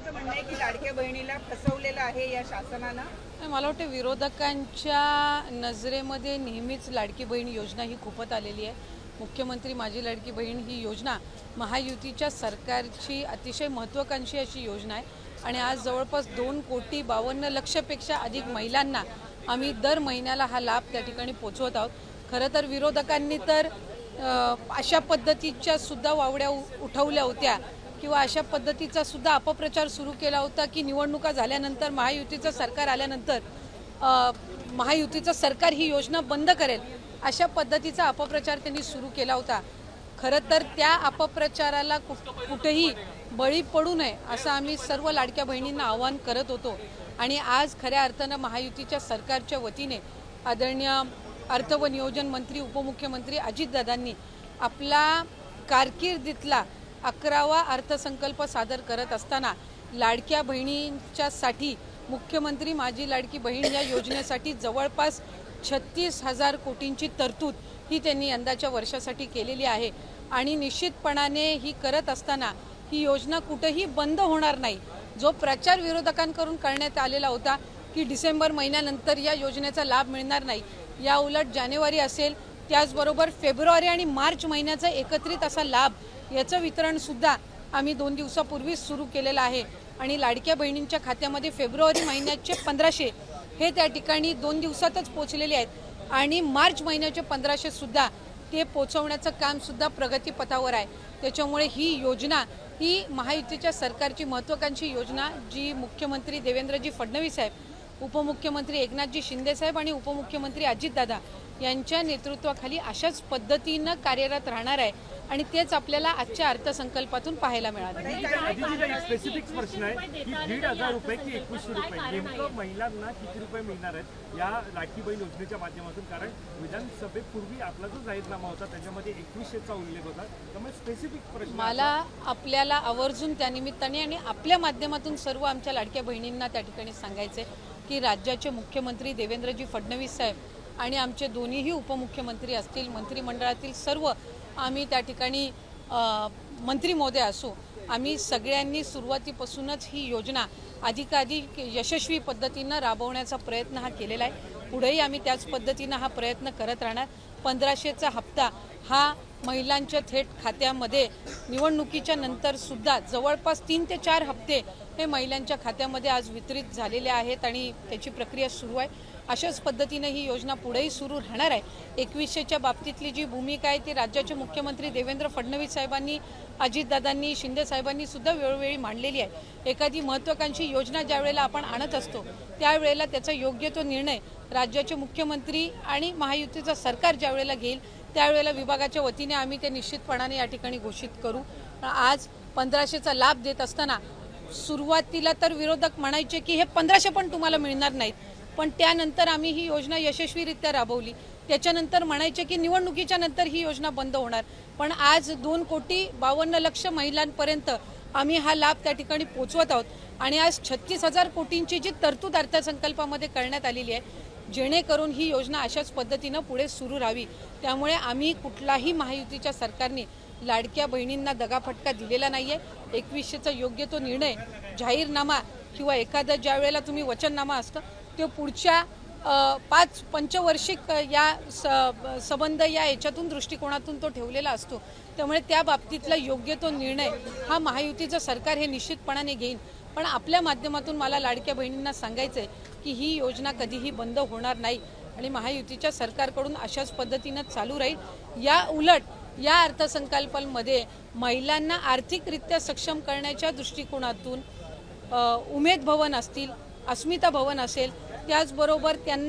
विरोधकांचं म्हणणं आहे की लाडक्या बहिणीला फसवलेलं आहे या शासनानं। मला वाटतं विरोधकांच्या नजरेमध्ये नेहमीच लाडकी बहीण योजना ही खूपच आलेली आहे। मुख्यमंत्री माझी लाडकी बहीण ही योजना महायुतीच्या सरकारची अतिशय महत्त्वाकांक्षी अशी योजना आहे आणि आज जवळपास 2,52,00,000पेक्षा अधिक महिलांना आम्ही दर महिन्याला हा लाभ त्या ठिकाणी पोहोचवत आहोत। खरं तर विरोधकांनी तर अशा पद्धतीच्या सुद्धा वावड्या उठवल्या होत्या किंवा अशा पद्धतीचा सुद्धा अपप्रचार सुरू केला होता की निवडणुका झाल्यानंतर महायुतीचं सरकार आल्यानंतर महायुतीचं सरकार ही योजना बंद करेल अशा पद्धतीचा अपप्रचार त्यांनी सुरू केला होता। खरं तर त्या अपप्रचाराला कुठेही बळी पडू नये असं आम्ही सर्व लाडक्या बहिणींना आवाहन करत होतो आणि आज खऱ्या अर्थानं महायुतीच्या सरकारच्या वतीने आदरणीय अर्थ व नियोजन मंत्री उपमुख्यमंत्री अजितदादांनी आपला कारकिर्दीतला 11वा अर्थसंकल्प सादर करत असताना लाडक्या बहिणींच्यासाठी मुख्यमंत्री माझी लाडकी बहीण या योजनेसाठी जवळपास 36,000 कोटींची तरतूद ही त्यांनी यंदाच्या वर्षासाठी केलेली आहे आणि निश्चितपणाने ही करत असताना ही योजना कुठेही बंद होणार नाही। जो प्रचार विरोधकांकडून करण्यात आलेला होता की डिसेंबर महिन्यानंतर या योजनेचा लाभ मिळणार नाही, या उलट जानेवारी असेल त्याचबरोबर फेब्रुवारी आणि मार्च महिन्याचा एकत्रित असा लाभ याचं वितरण सुद्धा आम्ही 2 दिवसापूर्वीच सुरू केलेलं आहे आणि लाडक्या बहिणींच्या खात्यामध्ये फेब्रुवारी महिन्याचे 1500 हे त्या ठिकाणी 2 दिवसातच पोहोचलेले आहेत आणि मार्च महिन्याचे 1500 सुद्धा ते पोहोचवण्याचं काम सुद्धा प्रगतीपथावर आहे। त्याच्यामुळे ही योजना ही महायुतीच्या सरकारची महत्त्वाकांक्षी योजना जी मुख्यमंत्री देवेंद्रजी फडणवीस साहेब, उपमुख्यमंत्री एकनाथजी शिंदे साहेब आणि उपमुख्यमंत्री अजितदादा यांच्या नेतृत्वाखाली अशाच पद्धतीनं कार्यरत राहणार आहे आणि तेच आपल्याला आजच्या अर्थसंकल्पातून पाहायला मिळालं। स्पेसिफिक प्रश्न आहे की 1,500 रुपये की 2100 रुपये नेमकं महिलांना किती रुपये मिळणार आहेत या लाडकी बहीण योजनेच्या माध्यमातून? कारण विधानसभेपूर्वी आपला जो जाहीरनामा होता त्याच्यामध्ये 2100चा उल्लेख होता, त्यामुळे स्पेसिफिक प्रश्न मला आपल्याला आवर्जून त्यानिमित्ताने आणि आपल्या माध्यमातून सर्व आमच्या लाडक्या बहिणींना त्या ठिकाणी सांगायचे की राज्याचे मुख्यमंत्री देवेंद्रजी फडणवीस साहेब आणि आमचे दोन्हीही उपमुख्यमंत्री असतील, मंत्रिमंडळातील सर्व आम्ही त्या ठिकाणी मंत्री महोदय असो, आम्ही सगळ्यांनी सुरुवातीपासूनच ही योजना अधिकाधिक यशस्वी पद्धतीनं राबवण्याचा प्रयत्न हा केलेला आहे। पुढेही आम्ही त्याच पद्धतीनं हा प्रयत्न करत राहणार। 1500चा हप्ता हा महिलांच्या थेट खात्यामध्ये निवडणुकीच्या नंतर सुद्धा जवळपास 3 ते 4 हप्ते हे महिलांच्या खात्यामध्ये आज वितरित झालेले आहेत आणि त्याची प्रक्रिया सुरू आहे। अशाच पद्धतीने ही योजना पुढेही सुरू राहणार आहे। 2100च्या बाबतीतली जी भूमिका आहे ती राज्याचे मुख्यमंत्री देवेंद्र फडणवीस साहेबांनी, अजितदादांनी, शिंदे साहेबांनी सुद्धा वेळोवेळी मांडलेली आहे। एखादी महत्त्वाकांक्षी योजना ज्या वेळेला आपण आणत असतो त्यावेळेला त्याचा योग्य तो निर्णय राज्याचे मुख्यमंत्री आणि महायुतीचं सरकार ज्या वेळेला घेईल त्यावेळेला विभागाच्या वतीने आम्ही ते निश्चितपणाने या ठिकाणी घोषित करू। आज 1500चा लाभ देत असताना सुरुवातीला तर विरोधक म्हणायचे की हे 1500 पण तुम्हाला मिळणार नाहीत, पण त्यानंतर आम्ही ही योजना यशस्वीरित्या राबवली। त्याच्यानंतर म्हणायचे की निवडणुकीच्या नंतर ही योजना बंद होणार, पण आज 2,52,00,000 महिलांपर्यंत आम्ही हा लाभ त्या ठिकाणी पोहोचवत आहोत आणि आज 36,000 कोटींची जी तरतूद अर्थसंकल्पामध्ये करण्यात आलेली आहे जेणेकरून ही योजना अशाच पद्धतीनं पुढे सुरू राहावी। त्यामुळे आम्ही कुठलाही महायुतीच्या सरकारने लाडक्या बहिणींना दगाफटका दिलेला नाहीये। 2100चा योग्य तो निर्णय जाहीरनामा किंवा एखादा ज्या वेळेला तुम्ही वचननामा असतं तो पुढच्या 5 पंचवार्षिक या संबंध या याच्यातून दृष्टिकोनातून तो ठेवलेला असतो। त्यामुळे त्या बाबतीतला योग्य तो निर्णय हा महायुतीचं सरकार हे निश्चितपणाने घेईन। पण आपल्या माध्यमातून मला लाडक्या बहिणींना सांगायचं आहे की ही योजना कधीही बंद होणार नाही आणि महायुतीच्या सरकारकडून अशाच पद्धतीनं चालू राहील। या उलट या अर्थसंकल्पामध्ये महिलांना आर्थिकरित्या सक्षम करण्याच्या दृष्टिकोनातून उमेद भवन असतील, अस्मिता भवन असेल, त्याचबरोबर त्यांना